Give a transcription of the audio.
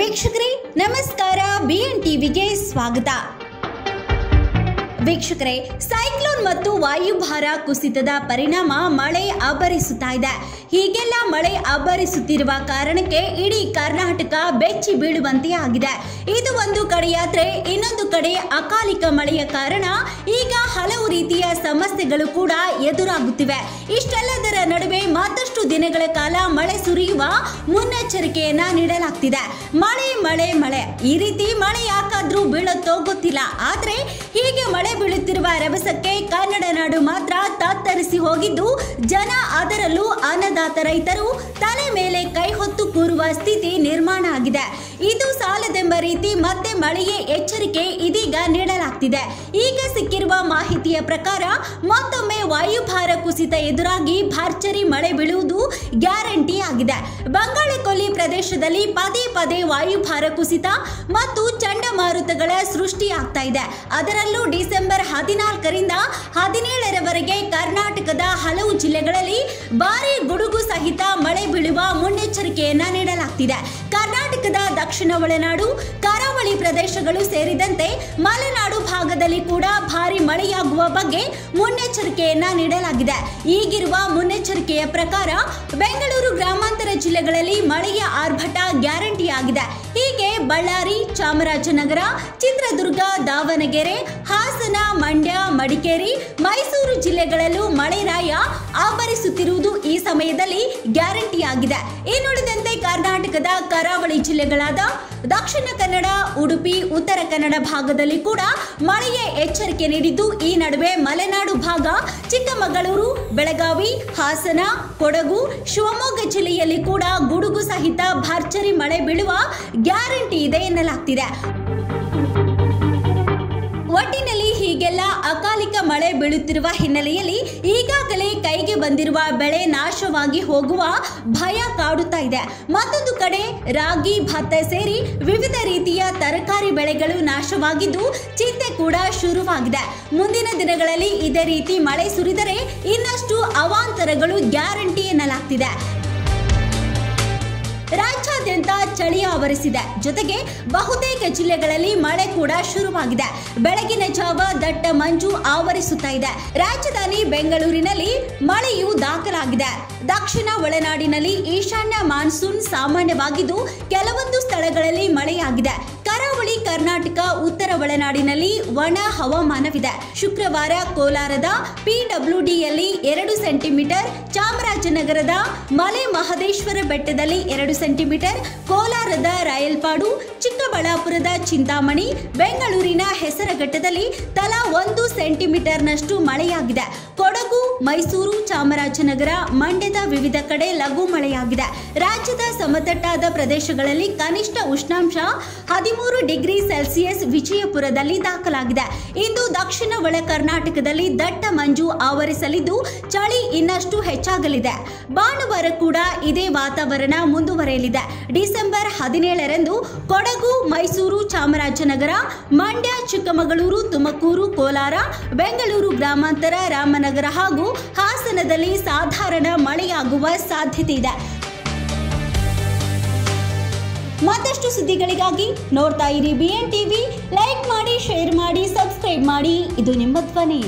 ವೀಕ್ಷಕರೇ ನಮಸ್ಕಾರ, ಬಿಎನ್ ಟಿವಿಗೆ ಸ್ವಾಗತ. ವೀಕ್ಷಕರೇ, ಸೈಕ್ಲೋನ್ ಮತ್ತು ವಾಯುಭಾರ ಕುಸಿತದ ಪರಿಣಾಮ ಮಳೆ ಅಬ್ಬರಿಸುತ್ತಾ ಇದೆ. ಹೀಗೆಲ್ಲ ಮಳೆ ಅಬ್ಬರಿಸುತ್ತಿರುವ ಕಾರಣಕ್ಕೆ ಇಡೀ ಕರ್ನಾಟಕ ಬೆಚ್ಚಿ ಬೀಳುವಂತೆ ಆಗಿದೆ. ಇದು ಒಂದು ಕಡೆಯಾದ್ರೆ ಇನ್ನೊಂದು ಕಡೆ ಅಕಾಲಿಕ ಮಳೆಯ ಕಾರಣ ಈಗ ಹಲವು ರೀತಿಯ ಸಮಸ್ಯೆಗಳು ಕೂಡ ಎದುರಾಗುತ್ತಿವೆ. ಇಷ್ಟೆಲ್ಲದರ ನಡುವೆ ಮತ್ತಷ್ಟು ದಿನಗಳ ಕಾಲ ಮಳೆ ಸುರಿಯುವ ಮುನ್ನೆಚ್ಚರಿಕೆಯನ್ನ ನೀಡಲಾಗ್ತಿದೆ. ಮಳೆ ಮಳೆ ಮಳೆ ಈ ರೀತಿ ಮಳೆ ಯಾಕಾದ್ರೂ ಬೀಳುತ್ತೋ ಗೊತ್ತಿಲ್ಲ. ಆದ್ರೆ ಹೀಗೆ ಮಳೆ ಬೀಳುತ್ತಿರುವ ರಭಸಕ್ಕೆ ಕನ್ನಡ ನಾಡು ಮಾತ್ರ ತತ್ತರಿಸಿ ಹೋಗಿದ್ದು, ಜನ ಅದರಲ್ಲೂ ಅನ್ನದಾತ ರೈತರು ತಲೆ ಮೇಲೆ ಕೈ ಹೊತ್ತು ಕೂರುವ ಸ್ಥಿತಿ ನಿರ್ಮಾಣ ಆಗಿದೆ. ಇದು ಸಾಲದೆಂಬ ರೀತಿ ಮತ್ತೆ ಮಳೆಯ ಎಚ್ಚರಿಕೆ ಇದೀಗ ನೀಡಲಾಗ್ತಿದೆ. ಈಗ ಸಿಕ್ಕಿರುವ ಮಾಹಿತಿಯ ಪ್ರಕಾರ ಮತ್ತೊಮ್ಮೆ ವಾಯುಭಾರ ಕುಸಿತ ಎದುರಾಗಿ ಭರ್ಜರಿ ಮಳೆ ಬೀಳುವುದು ಗ್ಯಾರಂಟಿ ಆಗಿದೆ. ಬಂಗಾಳಕೊಲ್ಲಿ ಪ್ರದೇಶದಲ್ಲಿ ಪದೇ ಪದೇ ವಾಯುಭಾರ ಕುಸಿತ ಮತ್ತು ಚಂಡಮಾರುತಗಳ ಸೃಷ್ಟಿಯಾಗ್ತಾ ಇದೆ. ಅದರಲ್ಲೂ ಡಿಸೆಂಬರ್ 14ರಿಂದ 17ರವರೆಗೆ ಕರ್ನಾಟಕದ ಹಲವು ಜಿಲ್ಲೆಗಳಲ್ಲಿ ಭಾರೀ ಗುಡುಗು ಸಹಿತ ಮಳೆ ಬೀಳುವ ಮುನ್ನೆಚ್ಚರಿಕೆಯನ್ನ ನೀಡಲಾಗ್ತಿದೆ. ಕರ್ನಾಟಕದ ದಕ್ಷಿಣ ಒಳನಾಡು, ಕರಾವಳಿ ಪ್ರದೇಶಗಳು ಸೇರಿದಂತೆ ಮಲೆನಾಡು ಭಾಗದಲ್ಲಿ ಕೂಡ ಭಾರಿ ಮಳೆಯಾಗುವ ಬಗ್ಗೆ ಮುನ್ನೆಚ್ಚರಿಕೆಯನ್ನ ನೀಡಲಾಗಿದೆ. ಈಗಿರುವ ಮುನ್ನೆಚ್ಚರಿಕೆಯ ಪ್ರಕಾರ ಬೆಂಗಳೂರು ಗ್ರಾಮಾಂತರ ಜಿಲ್ಲೆಗಳಲ್ಲಿ ಮಳೆಯ ಆರ್ಭಟ ಗ್ಯಾರಂಟಿ ಆಗಿದೆ. ಹೀಗೆ ಬಳ್ಳಾರಿ, ಚಾಮರಾಜನಗರ, ಚಿತ್ರದುರ್ಗ, ದಾವಣಗೆರೆ, ಹಾಸನ, ಮಂಡ್ಯ, ಮಡಿಕೇರಿ, ಮೈಸೂರು ಜಿಲ್ಲೆಗಳಲ್ಲೂ ಮಳೆರಾಯ ಆವರಿಸುತ್ತಿರುವುದು ಈ ಸಮಯದಲ್ಲಿ ಗ್ಯಾರಂಟಿ ಆಗಿದೆ. ಇನ್ನುಳಿದಂತೆ ಕರ್ನಾಟಕದ ಕರಾವಳಿ ಜಿಲ್ಲೆಗಳಾದ ದಕ್ಷಿಣ ಕನ್ನಡ, ಉಡುಪಿ, ಉತ್ತರ ಕನ್ನಡ ಭಾಗದಲ್ಲಿ ಕೂಡ ಮಳೆಯ ಎಚ್ಚರಿಕೆ ನೀಡಿದ್ದು, ಈ ನಡುವೆ ಮಲೆನಾಡು ಭಾಗ, ಚಿಕ್ಕಮಗಳೂರು, ಬೆಳಗಾವಿ, ಹಾಸನ, ಕೊಡಗು, ಶಿವಮೊಗ್ಗ ಜಿಲ್ಲೆಯಲ್ಲಿ ಕೂಡ ಗುಡುಗು ಸಹಿತ ಭರ್ಜರಿ ಮಳೆ ಬೀಳುವ ಗ್ಯಾರಂಟಿ ಇದೆ ಎನ್ನಲಾಗ್ತಿದೆ. ಒಟ್ಟಿನಲ್ಲಿ ಹೀಗೆಲ್ಲ ಅಕಾಲಿಕ ಮಳೆ ಬೀಳುತ್ತಿರುವ ಹಿನ್ನೆಲೆಯಲ್ಲಿ ಈಗಾಗಲೇ ಕೈಗೆ ಬಂದಿರುವ ಬೆಳೆ ನಾಶವಾಗಿ ಹೋಗುವ ಭಯ ಕಾಡುತ್ತಾ ಇದೆ. ಮತ್ತೊಂದು ಕಡೆ ರಾಗಿ, ಭತ್ತ ಸೇರಿ ವಿವಿಧ ರೀತಿಯ ತರಕಾರಿ ಬೆಳೆಗಳು ನಾಶವಾಗಿದ್ದು ಚಿಂತೆ ಕೂಡ ಶುರುವಾಗಿದೆ. ಮುಂದಿನ ದಿನಗಳಲ್ಲಿ ಇದೇ ರೀತಿ ಮಳೆ ಸುರಿದರೆ ಇನ್ನಷ್ಟು ಅವಾಂತರಗಳು ಗ್ಯಾರಂಟಿ ಎನ್ನಲಾಗ್ತಿದೆ. ರಾಜ್ಯಾದ್ಯಂತ ಚಳಿ ಆವರಿಸಿದೆ. ಜೊತೆಗೆ ಬಹುತೇಕ ಜಿಲ್ಲೆಗಳಲ್ಲಿ ಮಳೆ ಕೂಡ ಶುರುವಾಗಿದೆ. ಬೆಳಗಿನ ಜಾವ ದಟ್ಟ ಮಂಜು ಆವರಿಸುತ್ತಾ ಇದೆ. ರಾಜಧಾನಿ ಬೆಂಗಳೂರಿನಲ್ಲಿ ಮಳೆಯು ದಾಖಲಾಗಿದೆ. ದಕ್ಷಿಣ ಒಳನಾಡಿನಲ್ಲಿ ಈಶಾನ್ಯ ಮಾನ್ಸೂನ್ ಸಾಮಾನ್ಯವಾಗಿದ್ದು ಕೆಲವೊಂದು ಸ್ಥಳಗಳಲ್ಲಿ ಮಳೆಯಾಗಿದೆ. ಕರಾವಳಿ ಕರ್ನಾಟಕ, ಉತ್ತರ ಒಳನಾಡಿನಲ್ಲಿ ಒಣ ಹವಾಮಾನವಿದೆ. ಶುಕ್ರವಾರ ಕೋಲಾರದ ಪಿಡಬ್ಲ್ಯೂಡಿಯಲ್ಲಿ 2 ಸೆಂಟಿಮೀಟರ್, ಚಾಮರಾಜನಗರದ ಮಲೆ ಮಹದೇಶ್ವರ ಬೆಟ್ಟದಲ್ಲಿ 2 ಸೆಂಟಿಮೀಟರ್, ಕೋಲಾರದ ರಾಯಲ್ಪಾಡು, ಚಿಕ್ಕಬಳ್ಳಾಪುರದ ಚಿಂತಾಮಣಿ, ಬೆಂಗಳೂರಿನ ಹೆಸರಘಟ್ಟದಲ್ಲಿ ತಲಾ 1 ಸೆಂಟಿಮೀಟರ್ನಷ್ಟು ಮಳೆಯಾಗಿದೆ. ಕೊಡಗು, ಮೈಸೂರು, ಚಾಮರಾಜನಗರ, ಮಂಡ್ಯದ ವಿವಿಧ ಕಡೆ ಲಘು ಮಳೆಯಾಗಿದೆ. ರಾಜ್ಯದ ಸಮತಟ್ಟಾದ ಪ್ರದೇಶಗಳಲ್ಲಿ ಕನಿಷ್ಠ ಉಷ್ಣಾಂಶ 13 ಡಿಗ್ರಿ ಸೆಲ್ಸಿಯಸ್ ವಿಜಯಪುರದಲ್ಲಿ ದಾಖಲಾಗಿದೆ. ಇಂದು ದಕ್ಷಿಣ ಒಳ ಕರ್ನಾಟಕದಲ್ಲಿ ದಟ್ಟ ಮಂಜು ಆವರಿಸಲಿದ್ದು ಚಳಿ ಇನ್ನಷ್ಟು ಹೆಚ್ಚಾಗಲಿದೆ. ಭಾನುವಾರ ಕೂಡ ಇದೇ ವಾತಾವರಣ ಮುಂದುವರೆಯಲಿದೆ. ಡಿಸೆಂಬರ್ 17ರಂದು ಕೊಡಗು, ಮೈಸೂರು, ಚಾಮರಾಜನಗರ, ಮಂಡ್ಯ, ಚಿಕ್ಕಮಗಳೂರು, ತುಮಕೂರು, ಕೋಲಾರ, ಬೆಂಗಳೂರು ಗ್ರಾಮಾಂತರ, ರಾಮನಗರ ಹಾಗೂ ಹಾಸನದಲ್ಲಿ ಸಾಧಾರಣ ಮಳೆಯಾಗುವ ಸಾಧ್ಯತೆ ಇದೆ. ಮತ್ತಷ್ಟು ಸುದ್ದಿಗಳಿಗಾಗಿ ನೋಡ್ತಾ ಇರಿ ಬಿಎನ್ ಟಿವಿ. ಲೈಕ್ ಮಾಡಿ, ಶೇರ್ ಮಾಡಿ, ಸಬ್ಸ್ಕ್ರೈಬ್ ಮಾಡಿ. ಇದು ನಿಮ್ಮ ಧ್ವನಿ.